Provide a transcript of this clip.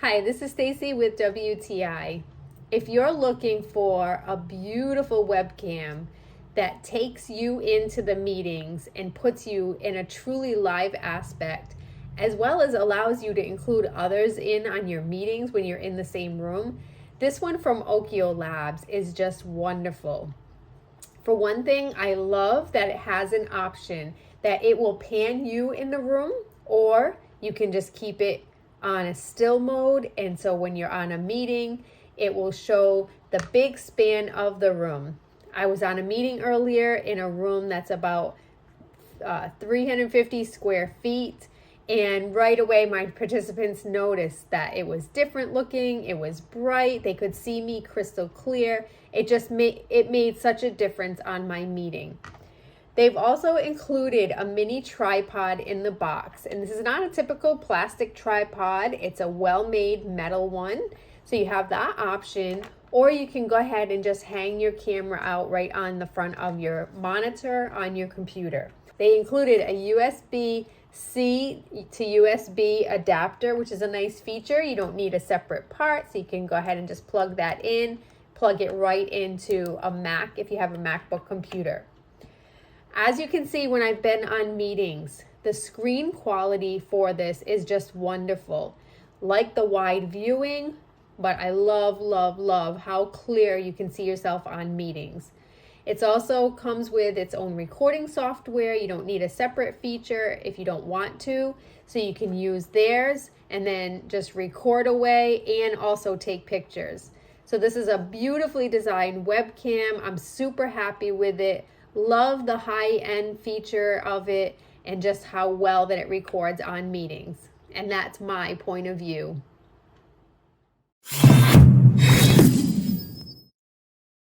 Hi, this is Stacy with WTI. If you're looking for a beautiful webcam that takes you into the meetings and puts you in a truly live aspect, as well as allows you to include others in on your meetings when you're in the same room, this one from OKIOLABS is just wonderful. For one thing, I love that it has an option that it will pan you in the room, or you can just keep it on a still mode, and so when you're on a meeting, it will show the big span of the room. I was on a meeting earlier in a room that's about 350 square feet, and right away my participants noticed that it was different looking, it was bright, they could see me crystal clear. It made such a difference on my meeting. They've also included a mini tripod in the box, and this is not a typical plastic tripod. It's a well-made metal one, so you have that option, or you can go ahead and just hang your camera out right on the front of your monitor on your computer. They included a USB-C to USB adapter, which is a nice feature. You don't need a separate part, so you can go ahead and just plug that in, plug it right into a Mac if you have a MacBook computer. As you can see, when I've been on meetings, the screen quality for this is just wonderful. Like the wide viewing, but I love how clear you can see yourself on meetings. It also comes with its own recording software. You don't need a separate feature if you don't want to, so you can use theirs and then just record away and also take pictures. So this is a beautifully designed webcam. I'm super happy with it. Love the high-end feature of it and just how well that it records on meetings. And that's my point of view.